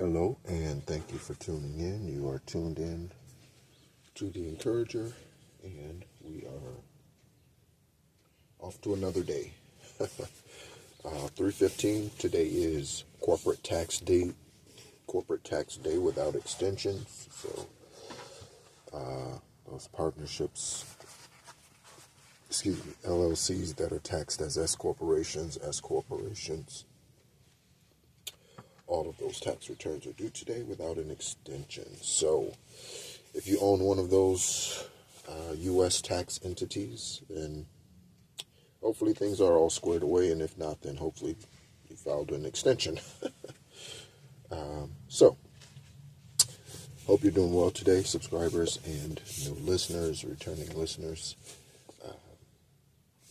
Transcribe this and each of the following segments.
Hello, and thank you for tuning in. You are tuned in to The Encourager, and we are off to another day. 3:15. Today is corporate tax day. Corporate tax day without extensions. So those partnerships, LLCs that are taxed as S corporations, all of those tax returns are due today without an extension. So if you own one of those U.S. tax entities, then hopefully things are all squared away. And if not, then hopefully you filed an extension. So hope you're doing well today, subscribers and new listeners, returning listeners.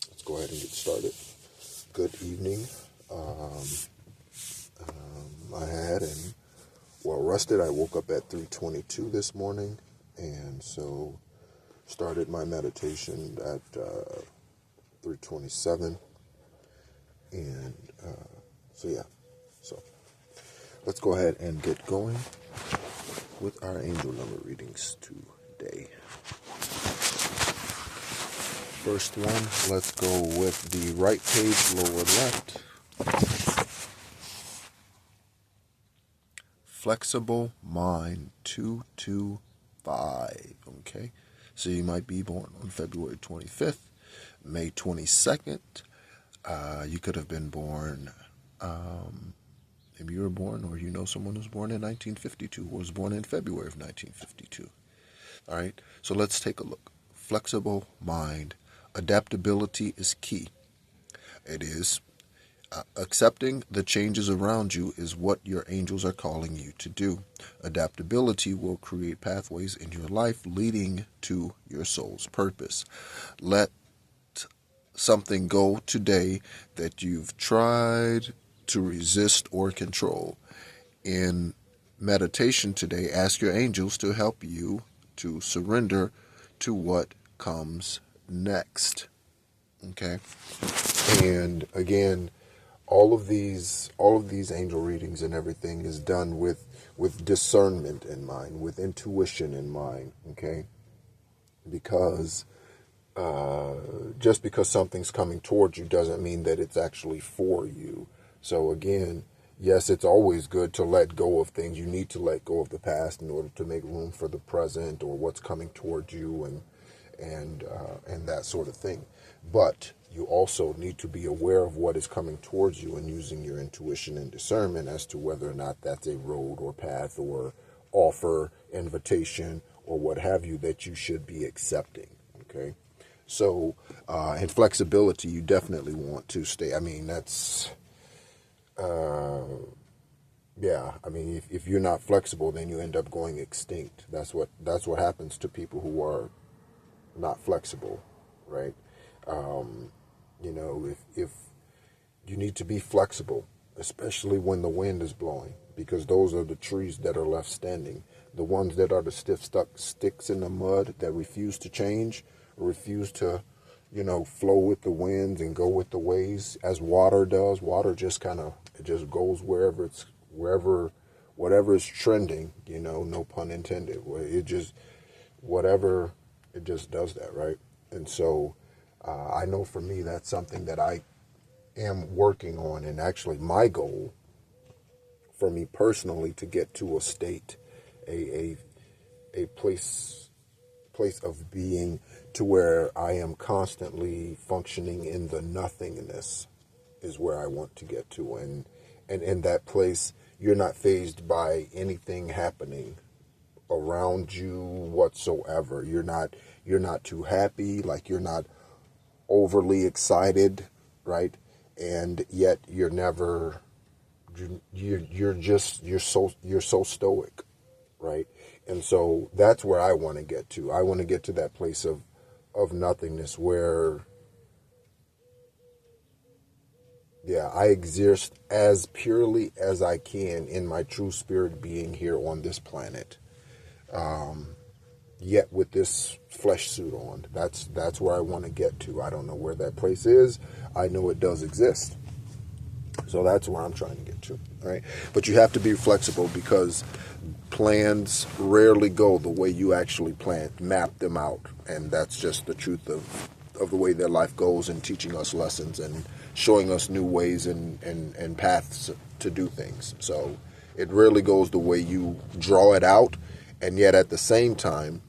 Let's go ahead and get started. Good evening. I had and well rested. I woke up at 3:22 this morning, and so started my meditation at 3:27, and so let's go ahead and get going with our angel number readings today. First one, let's go with the right page, lower left. Flexible Mind 225. Okay, so you might be born on February 25th, May 22nd. You could have been born, maybe you were born, or you know someone who was born in 1952, or was born in February of 1952. All right, so let's take a look. Flexible mind. Adaptability is key. It is. Accepting the changes around you is what your angels are calling you to do. Adaptability will create pathways in your life leading to your soul's purpose. Let something go today that you've tried to resist or control. In meditation today, ask your angels to help you to surrender to what comes next. Okay? And again, all of these angel readings and everything is done with discernment in mind, with intuition in mind, okay? Because just because something's coming towards you doesn't mean that it's actually for you. So again, yes, it's always good to let go of things. You need to let go of the past in order to make room for the present or what's coming towards you and that sort of thing. But you also need to be aware of what is coming towards you and using your intuition and discernment as to whether or not that's a road or path or offer, invitation, or what have you that you should be accepting. Okay? So, in flexibility, you definitely want to stay. I mean, that's, if you're not flexible, then you end up going extinct. That's what happens to people who are not flexible, right? If you need to be flexible, especially when the wind is blowing, because those are the trees that are left standing. The ones that are the stiff stuck sticks in the mud that refuse to change, refuse to, flow with the winds and go with the waves as water does. Water just just goes whatever is trending, no pun intended. It just does that, right? And so I know for me, that's something that I am working on. And actually my goal for me personally to get to a state, a place of being to where I am constantly functioning in the nothingness is where I want to get to. And in that place, you're not fazed by anything happening around you whatsoever. You're not too happy, like you're not overly excited, right? And yet you're never, you're so stoic, right? And so that's where I want to get to. I want to get to that place of nothingness where, I exist as purely as I can in my true spirit being here on this planet. Yet with this flesh suit on. That's where I want to get to. I don't know where that place is. I know it does exist. So that's where I'm trying to get to, all right? But you have to be flexible because plans rarely go the way you actually map them out. And that's just the truth of the way their life goes, and teaching us lessons and showing us new ways and paths to do things. So it rarely goes the way you draw it out. And yet at the same time,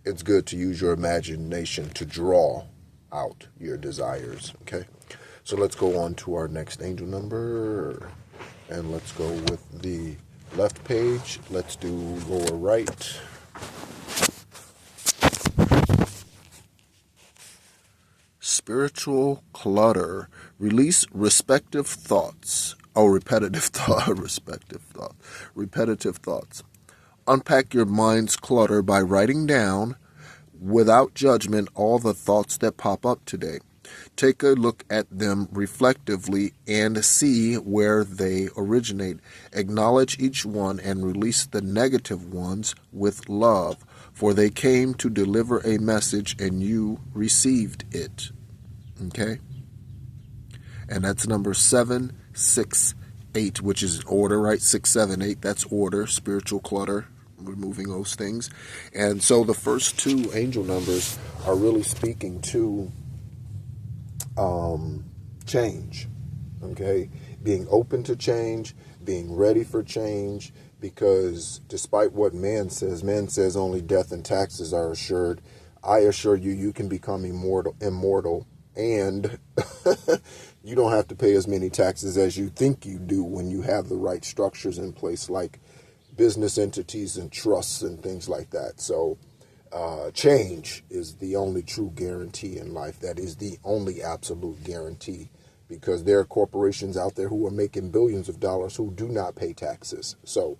it's good to use your imagination to draw out your desires, okay? So let's go on to our next angel number, and let's go with the left page. Let's do lower right. Spiritual clutter. Release respective thoughts. Oh, repetitive thought. Repetitive thoughts. Unpack your mind's clutter by writing down, without judgment, all the thoughts that pop up today. Take a look at them reflectively and see where they originate. Acknowledge each one and release the negative ones with love, for they came to deliver a message and you received it. Okay? And that's number 768, which is order, right? 678, that's order, spiritual clutter, removing those things. And so the first two angel numbers are really speaking to change, okay? Being open to change, being ready for change, because despite what man says only death and taxes are assured. I assure you, you can become immortal, and you don't have to pay as many taxes as you think you do when you have the right structures in place, like business entities and trusts and things like that. So change is the only true guarantee in life. That is the only absolute guarantee, because there are corporations out there who are making billions of dollars who do not pay taxes. So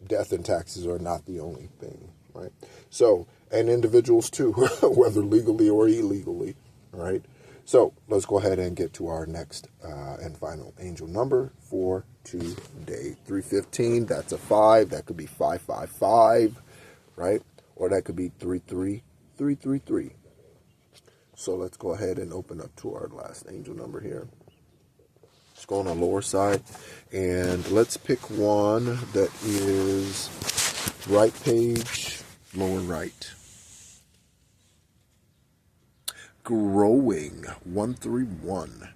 death and taxes are not the only thing, right? So, and individuals too, whether legally or illegally, right? So let's go ahead and get to our next and final angel number for today. 315, that's a 5. That could be 555, right? Or that could be 33333. So let's go ahead and open up to our last angel number here. Just go on the lower side, and let's pick one that is right page, lower right. Growing, 131.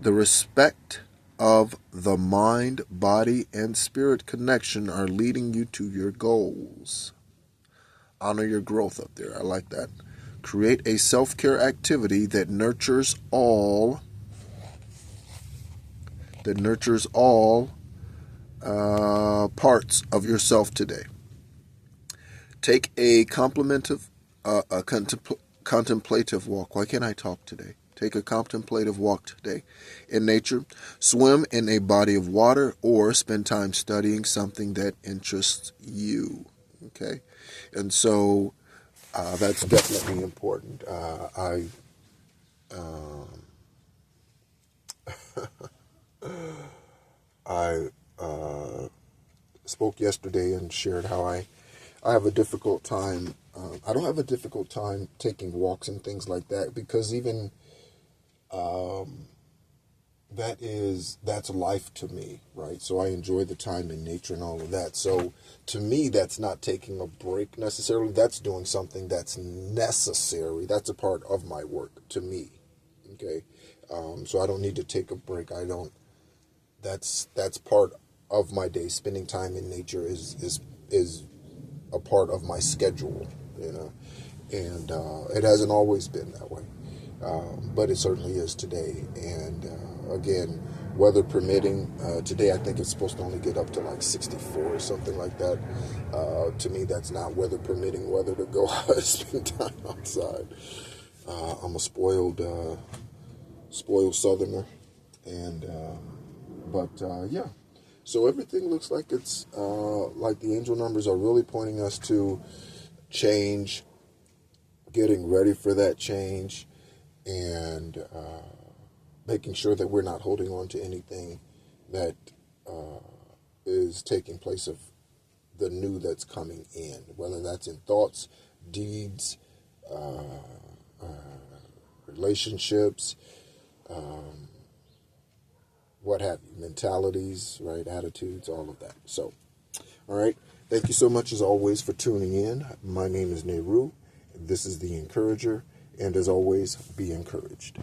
The respect of the mind, body, and spirit connection are leading you to your goals. Honor your growth up there. I like that. Create a self-care activity that nurtures all parts of yourself today. Take a contemplative walk. Why can't I talk today? Take a contemplative walk today in nature. Swim in a body of water, or spend time studying something that interests you. Okay? And so that's definitely important. I spoke yesterday and shared how I have a difficult time. I don't have a difficult time taking walks and things like that, because even that's life to me, right? So I enjoy the time in nature and all of that. So to me, that's not taking a break necessarily. That's doing something that's necessary. That's a part of my work to me. Okay. So I don't need to take a break. That's part of my day. Spending time in nature is a part of my schedule, and it hasn't always been that way. But it certainly is today. And again, weather permitting, today I think it's supposed to only get up to like 64 or something like that. To me, that's not weather permitting weather to go out and spend time outside. I'm a spoiled Southerner, and yeah. So everything looks like it's like the angel numbers are really pointing us to change, getting ready for that change, and making sure that we're not holding on to anything that is taking place of the new that's coming in, whether that's in thoughts, deeds, relationships, what have you, mentalities, right, attitudes, all of that. So, all right, thank you so much as always for tuning in. My name is Nehru. This is The Encourager, and as always, be encouraged.